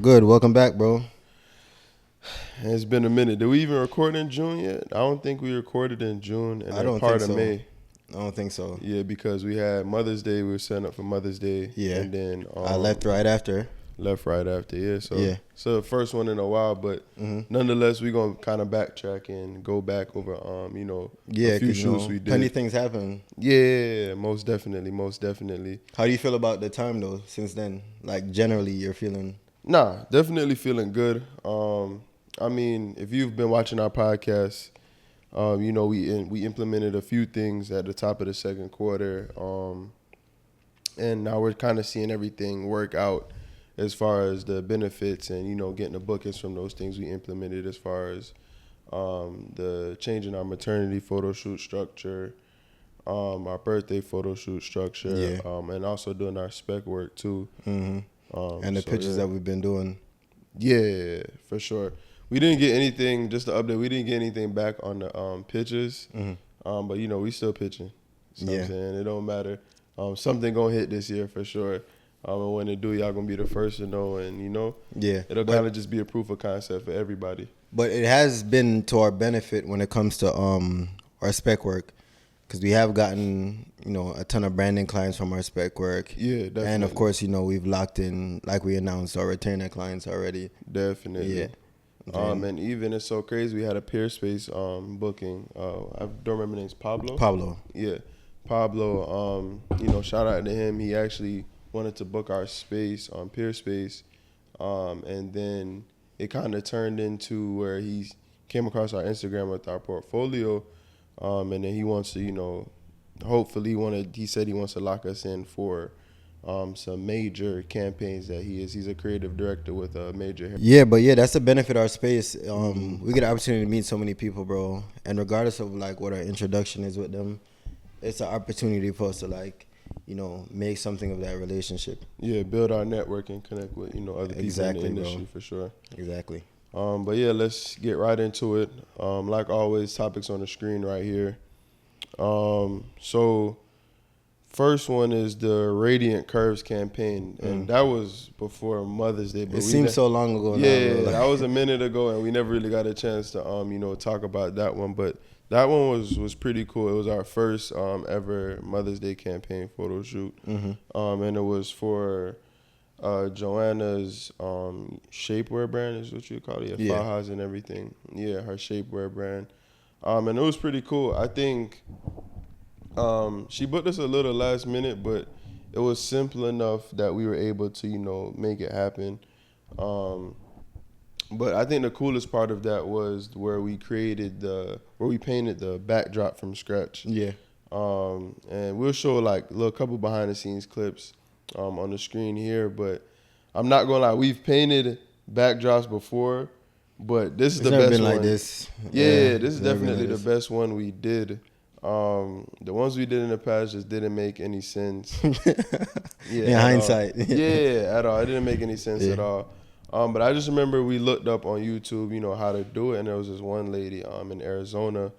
good. Welcome back, bro. It's been a minute. Did we even record in June yet? I don't think we recorded in June and I then don't part think of so. May. I don't think so. Yeah, because we had Mother's Day. We were setting up for Mother's Day. Yeah. And then I left right after. left right after. Yeah. So Yeah. so the first one in a while, but nonetheless, we're gonna kind of backtrack and go back over Yeah, a few 'cause, shoots we did. plenty things happen. Yeah, most definitely. How do you feel about the time though? Since then, like generally, you're feeling. Nah, definitely feeling good. I mean, if you've been watching our podcast, we implemented a few things at the top of the second quarter, and now we're kind of seeing everything work out as far as the benefits and getting the bookings from those things we implemented as far as the changing our maternity photo shoot structure, our birthday photo shoot structure, and also doing our spec work too. And the pictures that we've been doing. Yeah, for sure. We didn't get anything, just to update, we didn't get anything back on the pitches. But, we still pitching. You know what I'm saying? It don't matter. Something going to hit this year for sure. And when it do, y'all going to be the first to know. And, it'll kind of just be a proof of concept for everybody. But it has been to our benefit when it comes to our spec work. Because we have gotten, a ton of branding clients from our spec work. Yeah, definitely. And, of course, we've locked in, like we announced, our retainer clients already. Definitely. Yeah. And even it's so crazy, we had a peer space booking. I don't remember the name's Pablo. Yeah, Pablo. Shout out to him. He actually wanted to book our space on peer space, and then it kind of turned into where he came across our Instagram with our portfolio, and then he wants to, hopefully he said he wants to lock us in for some major campaigns that he's a creative director with a major. Yeah, but that's the benefit of our space. We get an opportunity to meet so many people, bro. And regardless of like what our introduction is with them, it's an opportunity for us to make something of that relationship. Yeah, build our network and connect with other people in the industry, bro. For sure. Exactly. But yeah, let's get right into it. Like always, topics on the screen right here. So first one is the Radiant Curves campaign, and that was before Mother's Day. But it seems so long ago now. Yeah, that was a minute ago, and we never really got a chance to talk about that one. But that one was pretty cool. It was our first ever Mother's Day campaign photo shoot, and it was for Joanna's shapewear brand is what you call it, fajas and everything. Yeah, her shapewear brand, and it was pretty cool. I think. She booked us a little last minute, but it was simple enough that we were able to, make it happen. But I think the coolest part of that was where we painted the backdrop from scratch. Yeah. And we'll show like a little couple behind the scenes clips on the screen here, but I'm not gonna lie, we've painted backdrops before, but this is the best one. Like this. Yeah, this is definitely the best one we did. The ones we did in the past just didn't make any sense. In hindsight. At all. It didn't make any sense at all. But I just remember we looked up on YouTube, how to do it, and there was this one lady in Arizona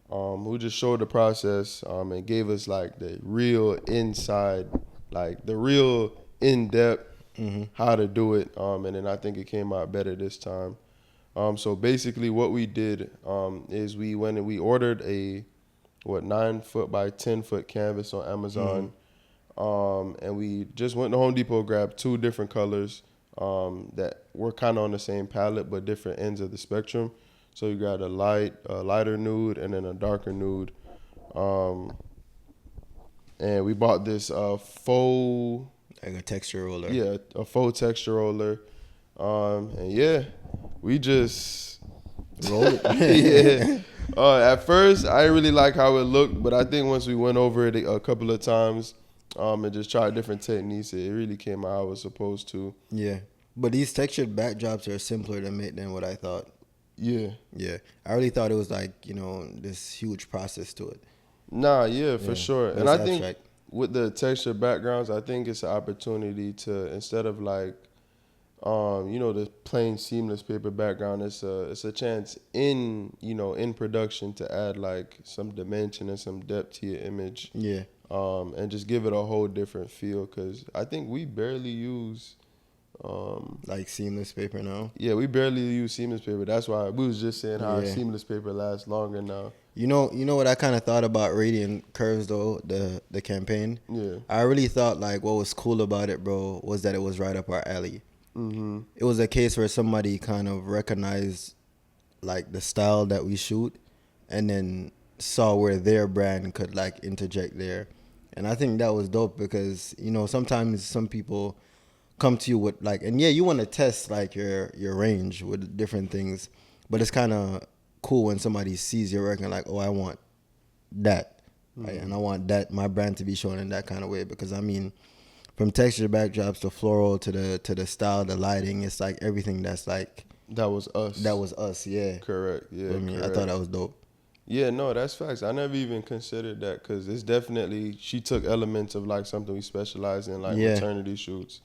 who just showed the process and gave us like the real inside, like the real in-depth how to do it. And then I think it came out better this time. So basically what we did is we went and we ordered a 9-foot by 10-foot canvas on Amazon, and we just went to Home Depot, grabbed 2 different colors that were kind of on the same palette but different ends of the spectrum. So you got a lighter nude and then a darker nude, and we bought this faux, like a texture roller. Yeah, a faux texture roller, and yeah, we just rolled it. Yeah. At first, I didn't really like how it looked, but I think once we went over it a couple of times and just tried different techniques, it really came out how it was supposed to. Yeah. But these textured backdrops are simpler to make than what I thought. Yeah. Yeah. I really thought it was like, this huge process to it. Nah, yeah, for sure. And I abstract. think with the textured backgrounds, I think it's an opportunity to, instead of like, the plain seamless paper background, it's a chance in production to add like some dimension and some depth to your image. Yeah. And just give it a whole different feel, because I think we barely use Like seamless paper now. Yeah, we barely use seamless paper. That's why we was just saying how our Yeah. seamless paper lasts longer now. You know what I kind of thought about Radiant Curves though, the campaign. Yeah. I really thought like what was cool about it, bro, was that it was right up our alley. Mm-hmm. It was a case where somebody kind of recognized like the style that we shoot, and then saw where their brand could like interject there. And I think that was dope because sometimes some people come to you with like, and yeah, you want to test like your range with different things, but it's kind of cool when somebody sees your work and like, oh, I want that, right? And I want that my brand to be shown in that kind of way, because I mean, from texture backdrops to floral to the style, the lighting, it's like everything that's like That was us. that was us, yeah. Correct. Yeah. I mean, correct. I thought that was dope. Yeah, no, that's facts. I never even considered that because it's definitely, she took elements of like something we specialize in, like Yeah. maternity shoots,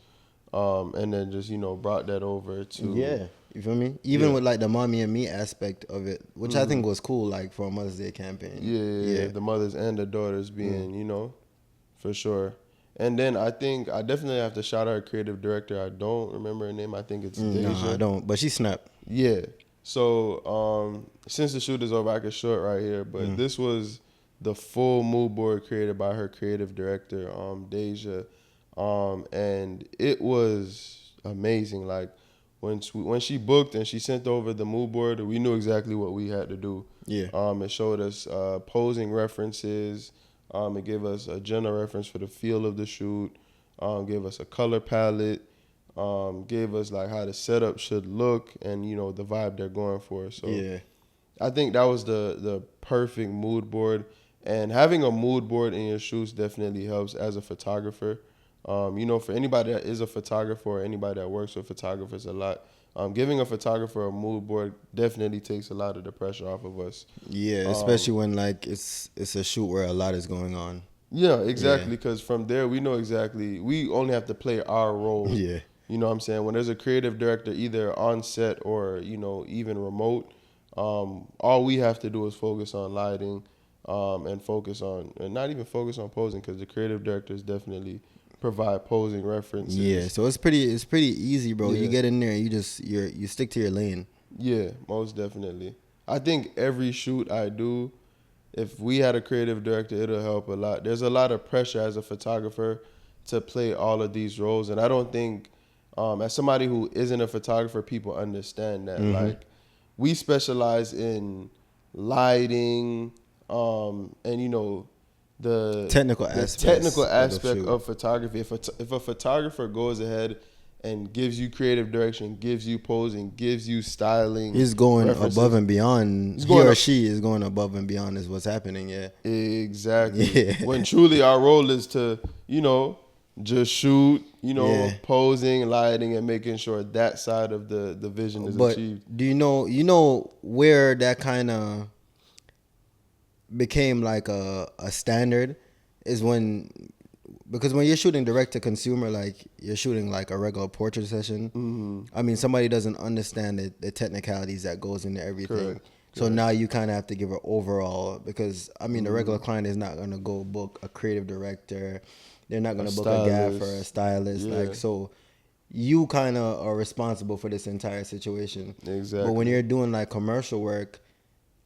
and then just brought that over to Yeah, you feel me? Even Yeah. with like the mommy and me aspect of it, which I think was cool, like for a Mother's Day campaign. Yeah, the mothers and the daughters being, for sure. And then I think I definitely have to shout out our creative director. I don't remember her name. I think it's Deja. No, I don't. But she snapped. Yeah. So since the shoot is over, I can show it right here. But this was the full mood board created by her creative director, Deja, and it was amazing. Like when she booked and she sent over the mood board, we knew exactly what we had to do. Yeah. It showed us posing references. It gave us a general reference for the feel of the shoot. Gave us a color palette. Gave us like how the setup should look and the vibe they're going for. So Yeah. I think that was the perfect mood board. And having a mood board in your shoots definitely helps as a photographer. For anybody that is a photographer or anybody that works with photographers a lot, giving a photographer a mood board definitely takes a lot of the pressure off of us. Yeah, especially when like it's a shoot where a lot is going on. Yeah, exactly. Because from there, we know exactly. We only have to play our role. Yeah. You know what I'm saying? When there's a creative director either on set or, even remote, all we have to do is focus on lighting and not even focus on posing, because the creative directors definitely provide posing references. Yeah, so it's pretty easy, bro. Yeah. You get in there and you stick to your lane. Yeah, most definitely. I think every shoot I do, if we had a creative director, it'll help a lot. There's a lot of pressure as a photographer to play all of these roles, and I don't think, as somebody who isn't a photographer, people understand that. Like, we specialize in lighting, and the Technical aspect shoot. of photography. If a photographer goes ahead and gives you creative direction, gives you posing, gives you styling, He's going references, above and beyond. He's going He or up- she is going above and beyond is what's happening, yeah. Exactly. Yeah. When truly our role is to, just shoot, Yeah. posing, lighting, and making sure that side of the vision is But achieved. do you know where that kind of became like a standard is because when you're shooting direct to consumer, like you're shooting like a regular portrait session. I mean, somebody doesn't understand the technicalities that goes into everything. Correct. So now you kind of have to give an overall, because I mean, the regular client is not gonna go book a creative director. They're not gonna book a gaffer, a stylist. Yeah. Like, so you kind of are responsible for this entire situation. Exactly. But when you're doing like commercial work,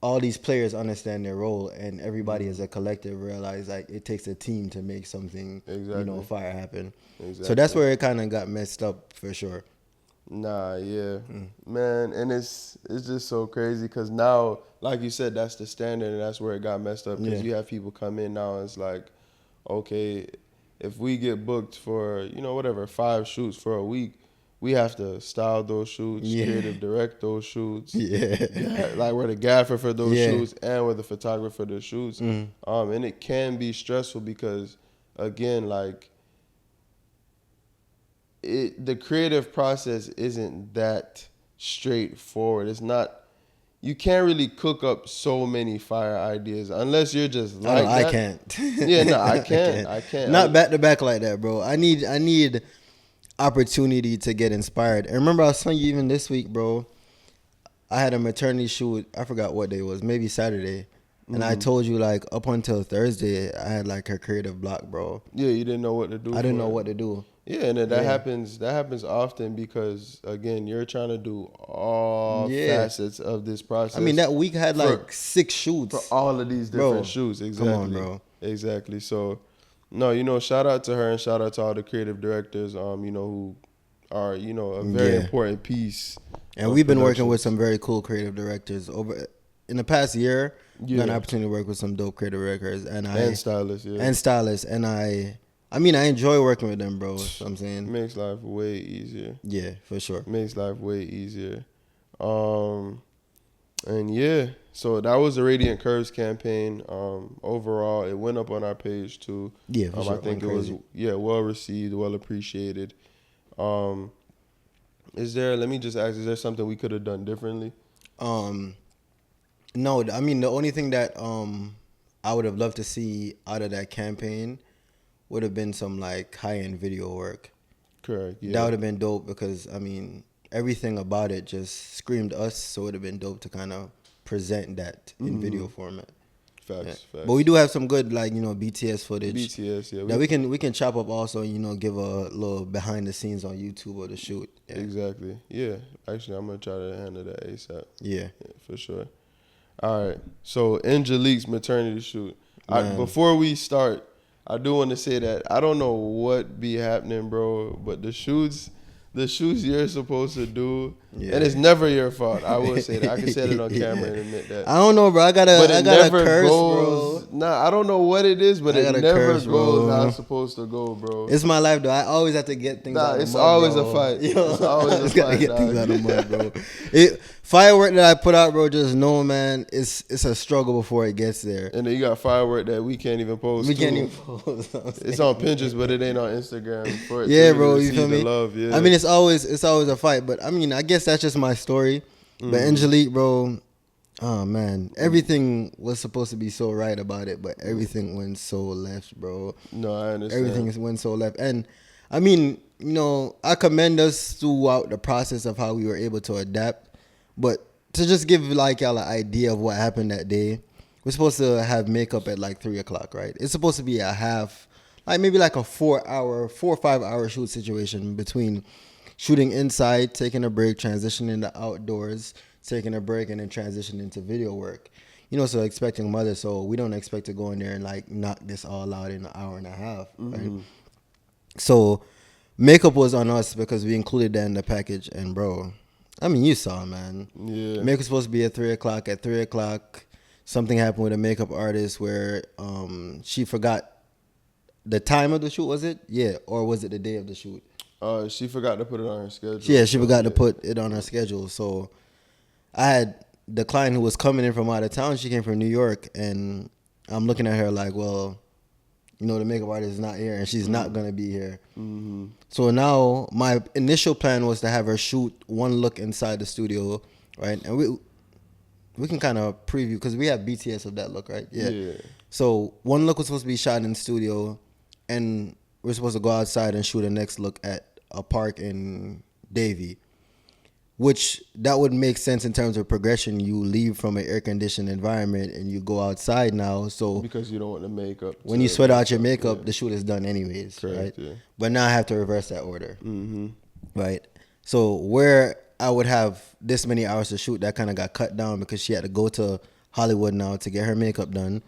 all these players understand their role, and everybody as a collective realize like it takes a team to make something, Exactly. fire happen. Exactly. So that's where it kind of got messed up for sure. Nah, yeah, man, and it's just so crazy because now, like you said, that's the standard, and that's where it got messed up. Because Yeah. you have people come in now, and it's like, okay, if we get booked for 5 shoots for a week, we have to style those shoots, Yeah. creative direct those shoots, Yeah. like we're the gaffer for those Yeah. shoots, and we're the photographer for the shoots, and it can be stressful because, again, like. The creative process isn't that straightforward. It's not. You can't really cook up so many fire ideas unless you're just like that. I can't. Yeah, no, I can't. I can't. Not back to back like that, bro. I need opportunity to get inspired. And remember, I was telling you even this week, bro. I had a maternity shoot. I forgot what day it was. Maybe Saturday. And I told you, like, up until Thursday, I had like a creative block, bro. Yeah, you didn't know what to do. I didn't know what to do. Yeah, and that happens. That happens often because again, you're trying to do all facets of this process. I mean, that week had like 6 shoots for all of these different shoots. Exactly. Come on, bro. Exactly. So, no, shout out to her and shout out to all the creative directors. Who are a very important piece. And we've been working with some very cool creative directors over in the past year. Got an opportunity to work with some dope creative directors and stylists, and I mean, I enjoy working with them, bro. So I'm saying makes life way easier. Yeah, for sure. Makes life way easier. And yeah, so that was the Radiant Curves campaign. Overall, it went up on our page too. Yeah, for sure. I think it was well received, well appreciated. Let me just ask, is there something we could have done differently? No, I mean, the only thing that I would have loved to see out of that campaign would have been some like high-end video work. Correct. Yeah. That would have been dope because, I mean, everything about it just screamed us, so it would have been dope to kind of present that in video format. Facts. But we do have some good, like, BTS footage. BTS, yeah. That we can chop up also, give a little behind the scenes on YouTube of the shoot. Yeah. Exactly. Yeah. Actually, I'm going to try to handle that ASAP. Yeah, for sure. All right. So, Angelique's maternity shoot. Before we start, I do want to say that I don't know what be happening, bro, but the shoots you're supposed to do, and it's never your fault. I will say that. I can say it on camera and admit that. I don't know, bro. I got a curse, bro. Nah, I don't know what it is, but it never goes how it's supposed to go, bro. It's my life, though. I always have to get things out of the mud, it's always a fight. It's always a fight, get things out of the mud, bro. Firework that I put out, bro, just know, man, it's a struggle before it gets there. And then you got firework that we can't even post. It's on Pinterest, but it ain't on Instagram. For it bro, you feel me? Love, I mean, it's always a fight, but I mean, I guess that's just my story. But Angelique, bro, oh man, everything was supposed to be so right about it, but everything went so left, bro. No, I understand. Everything went so left, and I mean, I commend us throughout the process of how we were able to adapt. But to just give like y'all an idea of what happened that day, we're supposed to have makeup at like 3:00, right? It's supposed to be a half, like maybe like a 4 or 5 hour shoot situation between shooting inside, taking a break, transitioning to outdoors, taking a break, and then transitioning into video work. So expecting mother, so we don't expect to go in there and like knock this all out in an hour and a half, right? So makeup was on us because we included that in the package, and bro, I mean, you saw, man. Yeah. Makeup was supposed to be at 3:00. At 3:00, something happened with a makeup artist where she forgot the time of the shoot, was it? Yeah. Or was it the day of the shoot? She forgot to put it on her schedule. Yeah, she forgot to put it on her schedule. So I had the client who was coming in from out of town. She came from New York, and I'm looking at her like, well, the makeup artist is not here, and she's not going to be here. So now my initial plan was to have her shoot one look inside the studio, right? And we can kind of preview, because we have BTS of that look, right? Yeah. So one look was supposed to be shot in the studio, and we're supposed to go outside and shoot a next look at a park in Davie, which that would make sense in terms of progression. You leave from an air-conditioned environment and you go outside now. So because you don't want the makeup. When you sweat out your makeup, the shoot is done anyways, correct, right? Yeah. But now I have to reverse that order, right? So where I would have this many hours to shoot, that kind of got cut down because she had to go to Hollywood now to get her makeup done,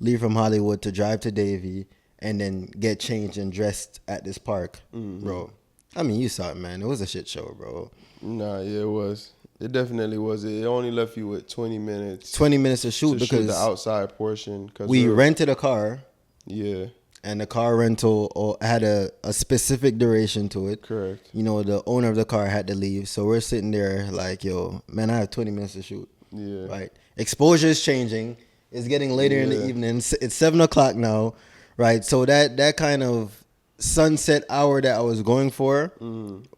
leave from Hollywood to drive to Davie, and then get changed and dressed at this park, bro. I mean, you saw it, man. It was a shit show, bro. Nah, yeah, it was. It definitely was. It only left you with 20 minutes. 20 minutes to shoot because the outside portion. Cause we rented a car. Yeah. And the car rental had a specific duration to it. Correct. The owner of the car had to leave. So we're sitting there like, yo, man, I have 20 minutes to shoot. Yeah. Right. Exposure is changing. It's getting later in the evening. It's 7:00 now. Right. So that kind of sunset hour that I was going for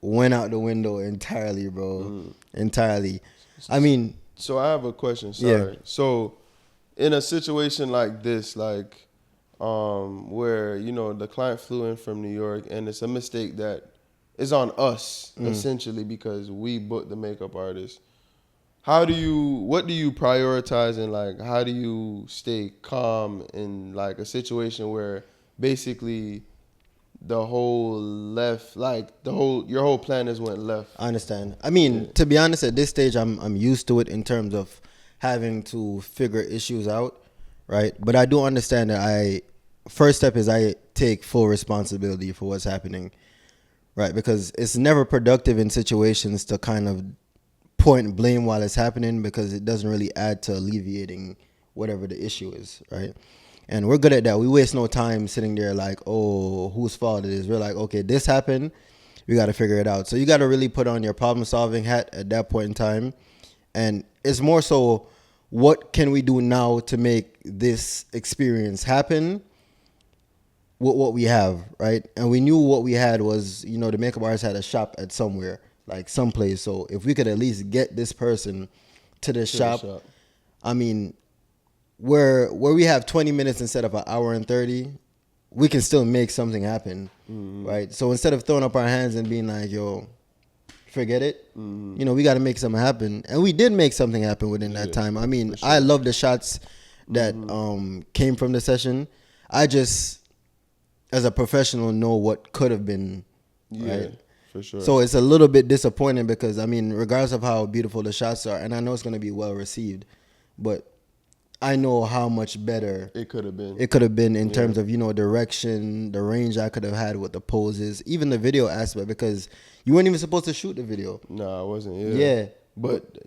went out the window entirely, bro. Entirely. I mean, so I have a question. Sorry. Yeah. So in a situation like this, like where the client flew in from New York, and it's a mistake that is on us essentially because we booked the makeup artist. What do you prioritize, and like how do you stay calm in like a situation where basically the whole left, like your whole plan has went left. I understand. I mean, to be honest, at this stage, I'm used to it in terms of having to figure issues out, right? But I do understand that first step is I take full responsibility for what's happening, right? Because it's never productive in situations to kind of point blame while it's happening, because it doesn't really add to alleviating whatever the issue is, right? And we're good at that. We waste no time sitting there like, oh, whose fault it is. We're like, okay, this happened. We got to figure it out. So you got to really put on your problem solving hat at that point in time. And it's more so, what can we do now to make this experience happen with what we have, right? And we knew what we had was, the makeup artist had a shop at somewhere, like someplace. So if we could at least get this person to the shop, I mean, where we have 20 minutes instead of an hour and 30, we can still make something happen, right? So instead of throwing up our hands and being like, yo, forget it, we got to make something happen. And we did make something happen within that time. I mean, sure. I love the shots that came from the session. I just, as a professional, know what could have been, right? For sure. So it's a little bit disappointing because, I mean, regardless of how beautiful the shots are, and I know it's going to be well received, but I know how much better it could have been. It could have been in terms of, direction, the range I could have had with the poses, even the video aspect, because you weren't even supposed to shoot the video. No, I wasn't. Yeah. But,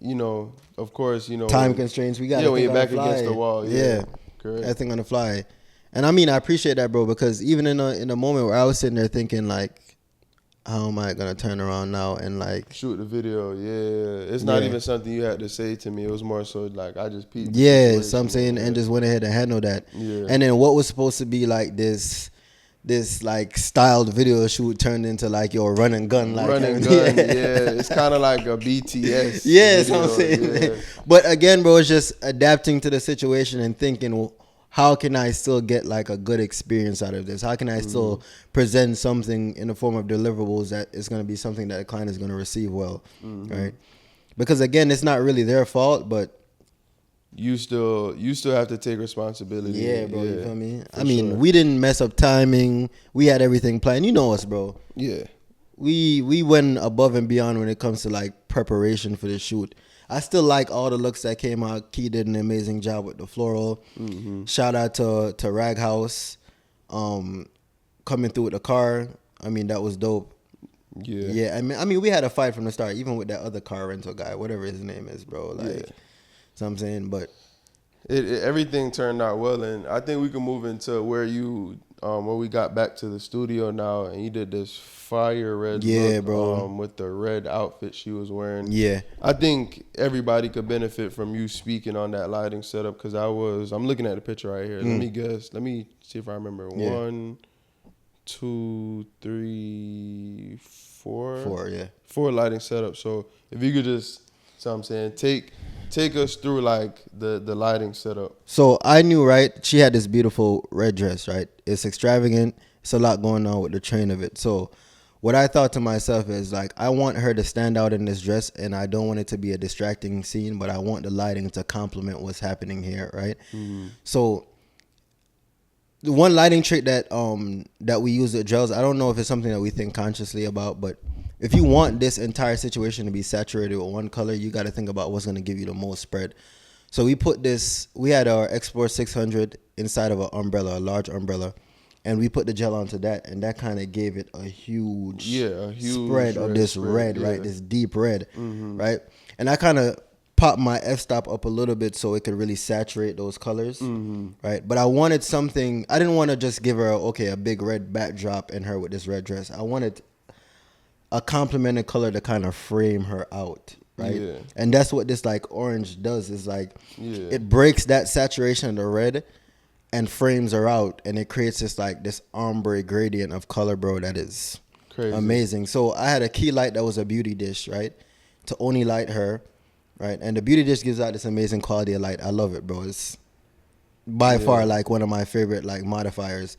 of course, time constraints. We got to when you're back against the wall. Yeah. Correct. I think on the fly. And I mean, I appreciate that, bro, because even in a moment where I was sitting there thinking, like, how am I gonna turn around now and like shoot the video? Yeah, it's not even something you had to say to me. It was more so like I just peeped. So I'm saying, and just went ahead and handled that. Yeah. And then what was supposed to be like this like styled video shoot turned into like your run and gun. It's kind of like a BTS. That's what I'm saying. Yeah. But again, bro, it's just adapting to the situation and thinking, well, how can I still get like a good experience out of this? How can I still present something in the form of deliverables that is going to be something that the client is going to receive well, right? Because again, it's not really their fault, but you still have to take responsibility. Yeah, bro, you feel me? I mean, we didn't mess up timing. We had everything planned. You know us, bro. Yeah. We went above and beyond when it comes to like preparation for the shoot. I still like all the looks that came out. Key did an amazing job with the floral. Shout out to Rag House coming through with the car. I mean, that was dope. Yeah. I mean, we had a fight from the start, even with that other car rental guy, whatever his name is, bro. Like, so I'm saying, but everything turned out well, and I think we can move into where we got back to the studio now, and you did this fire red look, bro, with the red outfit she was wearing. Yeah, I think everybody could benefit from you speaking on that lighting setup, because I'm looking at the picture right here. Let me see if I remember. 1, 2, 3, 4. Four lighting setups. So if you could just, so I'm saying, take us through like the lighting setup. So I knew, right? She had this beautiful red dress, right? It's extravagant. It's a lot going on with the train of it. So what I thought to myself is like, I want her to stand out in this dress, and I don't want it to be a distracting scene, but I want the lighting to complement what's happening here, right? So the one lighting trick that we use at gels, I don't know if it's something that we think consciously about, but if you want this entire situation to be saturated with one color, you got to think about what's going to give you the most spread. So we had our Explore 600 inside of an umbrella, a large umbrella, and we put the gel onto that, and that kind of gave it a huge spread of this red, right? This deep red, right? And I kind of popped my f-stop up a little bit so it could really saturate those colors, right? But I wanted something, I didn't want to just give her, a big red backdrop and her with this red dress. I wanted a complementing color to kind of frame her out, right? Yeah. And that's what this like orange does, is like it breaks that saturation of the red and frames her out, and it creates this ombre gradient of color, bro, that is crazy, amazing. So I had a key light that was a beauty dish, right, to only light her, right? And the beauty dish gives out this amazing quality of light. I love it, bro. It's by far like one of my favorite like modifiers,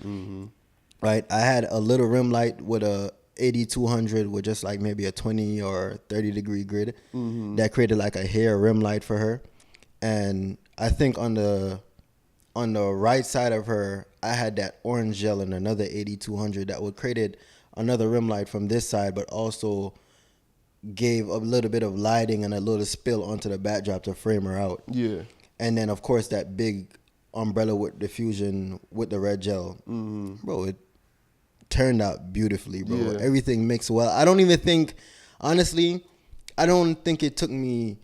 right? I had a little rim light with a 8200 with just like maybe a 20 or 30 degree grid that created like a hair rim light for her. And I think on the right side of her, I had that orange gel and another 8200 that would created another rim light from this side, but also gave a little bit of lighting and a little spill onto the backdrop to frame her out. Yeah. And then, of course, that big umbrella with diffusion with the red gel. Bro, it turned out beautifully, bro. Yeah. Everything mixed well. I don't even think, honestly, I don't think it took me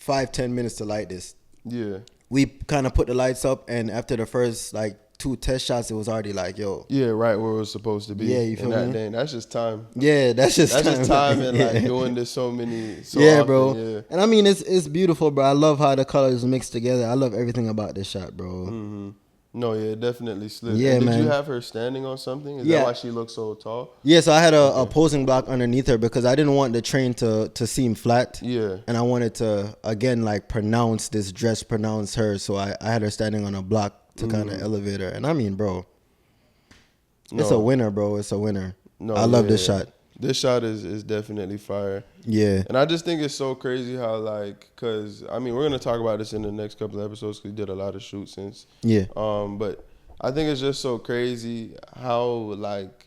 5-10 minutes to light this. Yeah. We kind of put the lights up, and after the first, like, 2 test shots, it was already like, yo. Yeah, right where it was supposed to be. Yeah, you feel me? Dang, that's just time. Yeah, that's just time and like Yeah. doing this so Yeah, often, bro. Yeah. And I mean, it's beautiful, bro. I love how the colors mix together. I love everything about this shot, bro. No, yeah, definitely slid. Yeah, and did man. you have her standing on something? Is Yeah. that why she looks so tall? Yeah, so I had a opposing block underneath her because I didn't want the train to seem flat. Yeah. And I wanted to, again, like pronounce this dress, pronounce her. So I had her standing on a block to kind of elevate her. And I mean, bro, it's a winner, bro. It's a winner. No, I love this shot. This shot is definitely fire. Yeah. And I just think it's so crazy how, like, because, I mean, we're going to talk about this in the next couple of episodes because we did a lot of shoots since. Yeah. But I think it's just so crazy how, like,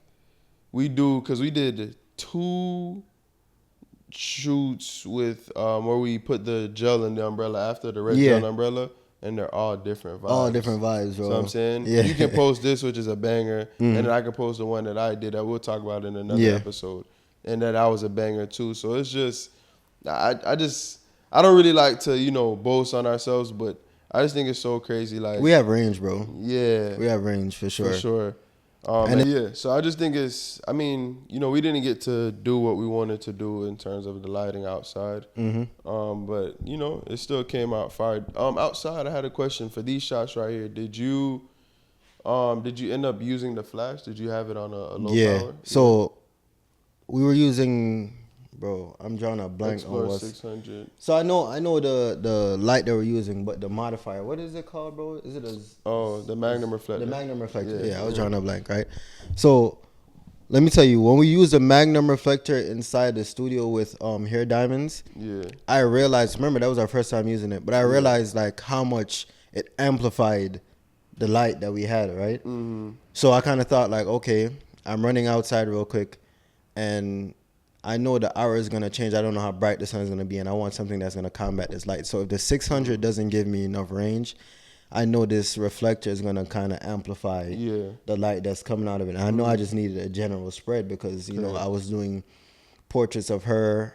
we do, because we did 2 shoots with where we put the gel in the umbrella after the red gel umbrella, and they're all different vibes. All different vibes, bro. So I'm saying, Yeah. you can post this, which is a banger, and then I can post the one that I did that we'll talk about in another episode, and that was a banger too. So it's just, I don't really like to boast on ourselves, but I just think it's so crazy. Like, We have range, bro. yeah, We have range for sure. for sure. So I just think it's, I mean, we didn't get to do what we wanted to do in terms of the lighting outside. But, it still came out fire. Outside, I had a question for these shots right here. Did you end up using the flash? Did you have it on a low power? So we were using, bro, I'm drawing a blank on Explore what's. 600. So I know the light that we're using, but the modifier, what is it called, bro? Is it The Magnum reflector. the Magnum reflector? Yeah, I was drawing a blank, right? So let me tell you, when we use the Magnum reflector inside the studio with hair diamonds, I realized, remember that was our first time using it, but I realized like how much it amplified the light that we had, right? So I kind of thought like, okay, I'm running outside real quick, and I know the hour is going to change. I don't know how bright the sun is going to be, and I want something that's going to combat this light. So if the 600 doesn't give me enough range, I know this reflector is going to kind of amplify the light that's coming out of it. And I know I just needed a general spread because, I was doing portraits of her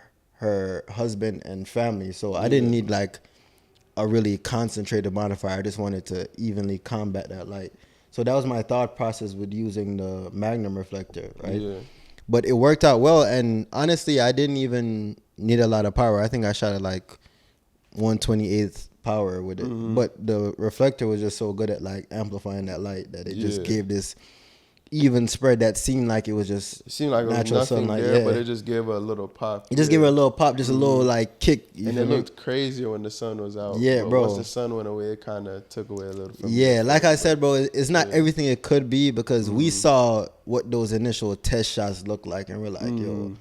husband, and family. So I didn't need like a really concentrated modifier. I just wanted to evenly combat that light. So that was my thought process with using the Magnum reflector, right? Yeah. But it worked out well, and honestly, I didn't even need a lot of power. I think I shot at like 1/28th power with it. But the reflector was just so good at like amplifying that light that it just gave this even spread that seemed like it was just It seemed like it was natural nothing sunlight. there, but it just gave a little pop. It just gave her a little pop, just a little like kick. And it looked crazier when the sun was out. Yeah, but bro. Once the sun went away, it kind of took away a little from Yeah, like I said, bro, it's not everything it could be because we saw what those initial test shots looked like, and we're like, yo,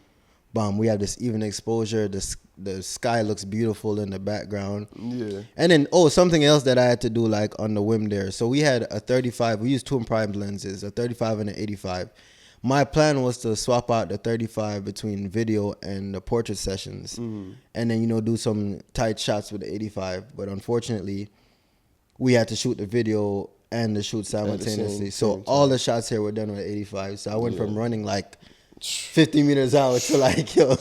bomb, we have this even exposure. The sky looks beautiful in the background. Yeah. And then, something else that I had to do like on the whim there. So we had a 35. We used 2 prime lenses, a 35 and an 85. My plan was to swap out the 35 between video and the portrait sessions, and then do some tight shots with the 85. But unfortunately, we had to shoot the video and the shoot simultaneously. So all the shots here were done with the 85. So I went from running like 50 meters out to like, yo.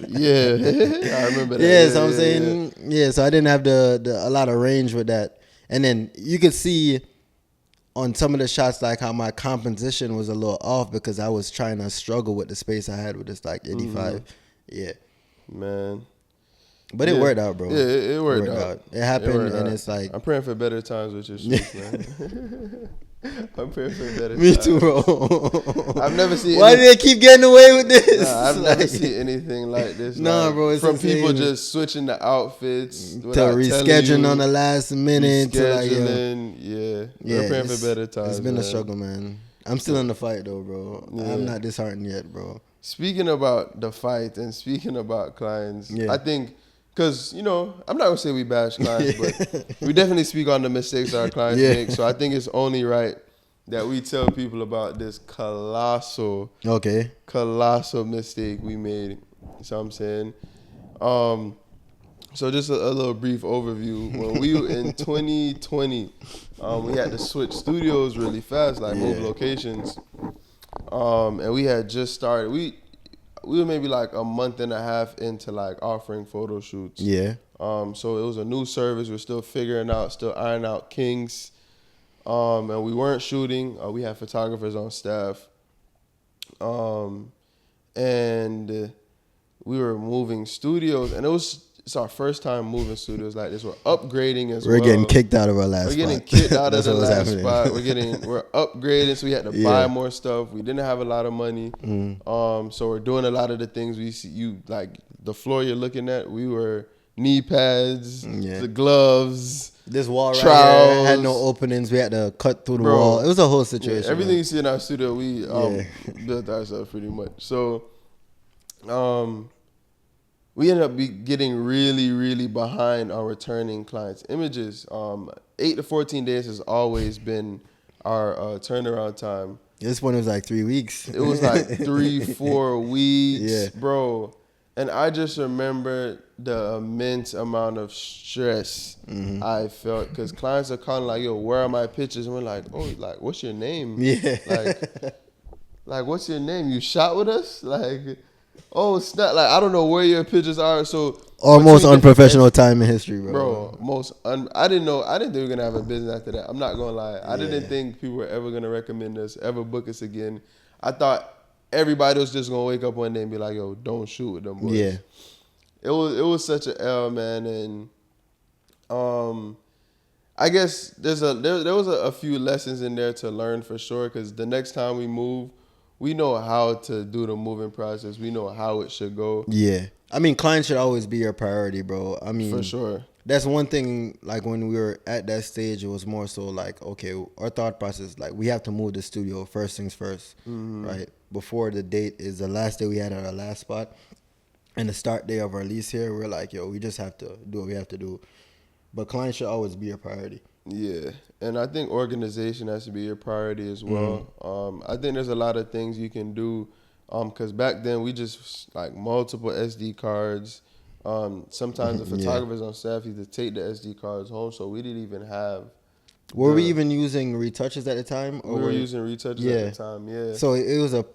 Yeah, I remember that. Yeah, so I'm saying, so I didn't have a lot of range with that. And then you could see on some of the shots like how my composition was a little off because I was trying to struggle with the space I had with this like 85. Yeah. Man. But it worked out, bro. Yeah, it worked out. It happened, and it's like... I'm praying for better times with your shoots, man. I'm praying for better times. Me too, bro. I've never seen... Why do they keep getting away with this? Nah, I've never seen anything like this. Nah, bro, it's from insane. people just switching the outfits To rescheduling on the last minute. To like, yeah. We're praying for better times. It's been a struggle, man. I'm still in the fight, though, bro. Yeah. I'm not disheartened yet, bro. Speaking about the fight and speaking about clients, I think... because, you know, I'm not going to say we bash clients, but we definitely speak on the mistakes our clients make. So I think it's only right that we tell people about this colossal mistake we made. You know what I'm saying? So just a little brief overview. When we were in 2020, we had to switch studios really fast, like move locations. And we had just started. We were maybe like a month and a half into like offering photo shoots. Yeah. So it was a new service. We're still figuring out, still ironing out kinks. And we weren't shooting. We had photographers on staff. And we were moving studios, and it's our first time moving studios like this. We're upgrading as well. We're getting kicked out of our last spot. We're getting kicked out of the last spot. We're upgrading, so we had to buy more stuff. We didn't have a lot of money. So we're doing a lot of the things we see. You like the floor you're looking at. We were knee pads, the gloves. This wall right here had no openings. We had to cut through the wall. It was a whole situation. Yeah, everything you see in our studio, we built ourselves pretty much. So, we ended up getting really, really behind on returning clients' images. 8 to 14 days has always been our turnaround time. This one was like 3 weeks. It was like 3-4 weeks, bro. And I just remember the immense amount of stress I felt because clients are calling like, yo, where are my pictures? And we're like, oh, like, what's your name? Yeah. Like, what's your name? You shot with us? Like, oh, snap. Like, I don't know where your pictures are. So almost unprofessional time in history, bro. I didn't think we were going to have a business after that. I'm not going to lie. I didn't think people were ever going to recommend us, ever book us again. I thought everybody was just gonna wake up one day and be like, "Yo, don't shoot with them boys." Yeah, it was such an L, man, and I guess there was a few lessons in there to learn for sure. Because the next time we move, we know how to do the moving process. We know how it should go. Yeah, I mean, clients should always be your priority, bro. I mean, for sure. That's one thing, like, when we were at that stage, it was more so like, okay, our thought process, like, we have to move the studio first things first, right? Before the date is the last day we had at our last spot and the start day of our lease here, we're like, yo, we just have to do what we have to do. But clients should always be your priority. Yeah, and I think organization has to be your priority as well. I think there's a lot of things you can do because back then we just, like, multiple SD cards. Sometimes the photographers on staff used to take the SD cards home, so we didn't even have. Were we even using retouches at the time? Or we were using retouches at the time, yeah. So it was the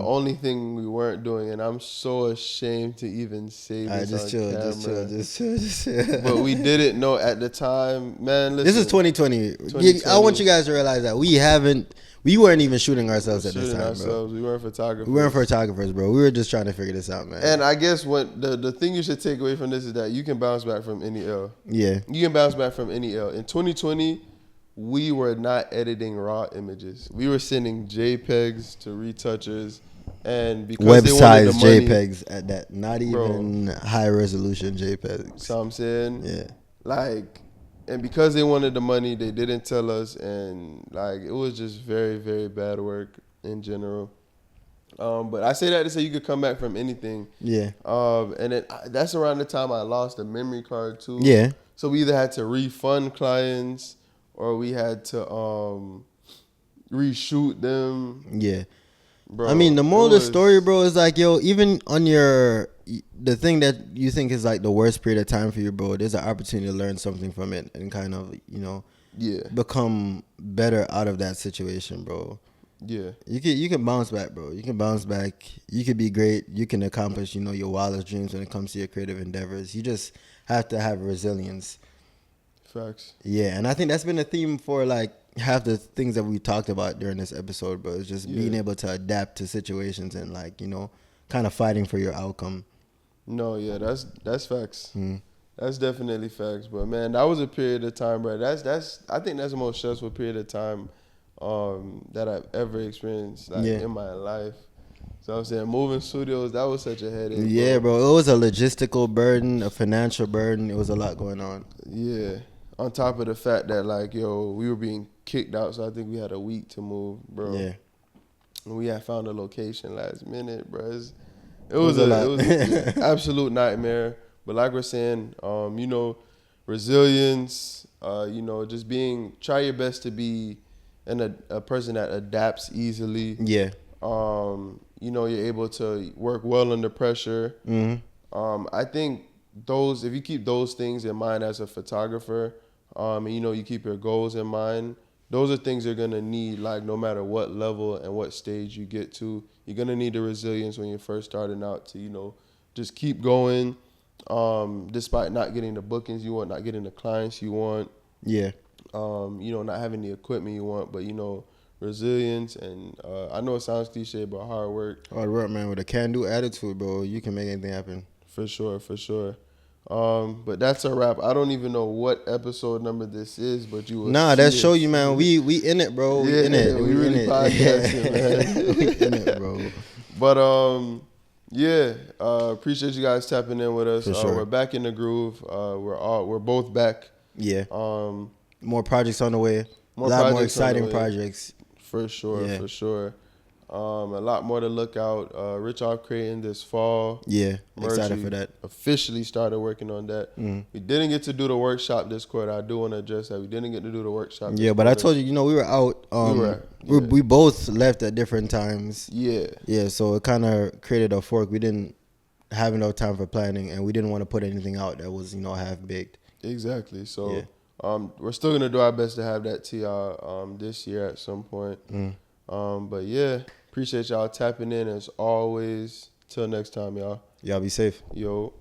only thing we weren't doing, and I'm so ashamed to even say this on camera. Just chill. But we didn't know at the time, man. Listen, this is 2020. I want you guys to realize that we weren't even shooting ourselves at this time, bro. We weren't photographers. We weren't photographers, bro. We were just trying to figure this out, man. And I guess what the thing you should take away from this is that you can bounce back from any L. Yeah. You can bounce back from any L. In 2020, we were not editing raw images. We were sending JPEGs to retouchers, and because web they size wanted the money, JPEGs at that, not even high resolution JPEGs. So I'm saying, yeah, like. And because they wanted the money, they didn't tell us, and like it was just very, very bad work in general. But I say that to say you could come back from anything. Yeah. And then that's around the time I lost a memory card too. Yeah. So we either had to refund clients or we had to reshoot them. Yeah. Bro, I mean, the moral of the story, bro, is like, yo, even on the thing that you think is like the worst period of time for you, bro, there's an opportunity to learn something from it and kind of, become better out of that situation, bro. Yeah. You can bounce back, bro. You can bounce back. You can be great. You can accomplish, your wildest dreams when it comes to your creative endeavors. You just have to have resilience. Facts. Yeah, and I think that's been a theme for like half the things that we talked about during this episode, bro. It's just being able to adapt to situations and like, kind of fighting for your outcome. No, yeah, that's facts. That's definitely facts. But man, that was a period of time, bro. I think that's the most stressful period of time that I've ever experienced in my life. So I'm saying moving studios, that was such a headache. Yeah, bro. It was a logistical burden, a financial burden. It was a lot going on. Yeah. On top of the fact that we were being kicked out, so I think we had a week to move, bro. Yeah. And we had found a location last minute, bro. It was an absolute nightmare. But like we're saying, resilience, just try your best to be a person that adapts easily. Yeah. You're able to work well under pressure. I think if you keep those things in mind as a photographer, and you keep your goals in mind, those are things you're gonna need, like no matter what level and what stage you get to. You're gonna need the resilience when you're first starting out to, just keep going, despite not getting the bookings you want, not getting the clients you want. Yeah. Not having the equipment you want, but resilience and I know it sounds cliche, but hard work. Hard work, man. With a can-do attitude, bro, you can make anything happen. For sure. But that's a wrap. I don't even know what episode number this is, but you will that show you, man. We in it, bro. We in it. We really podcasting, man. We in it, bro. But appreciate you guys tapping in with us. For sure. We're back in the groove. We're both back. Yeah. More projects on the way. A lot more exciting projects. For sure. A lot more to look out. Rich off creating this fall. Yeah, excited for that. Officially started working on that. We didn't get to do the workshop this quarter. I do want to address that. We didn't get to do the workshop. Yeah, but I told you, we were out. We both left at different times. Yeah. Yeah, so it kind of created a fork. We didn't have enough time for planning, and we didn't want to put anything out that was, half baked. Exactly. So we're still gonna do our best to have that to y'all this year at some point. But yeah, appreciate y'all tapping in as always. Till next time, y'all. Y'all be safe. Yo.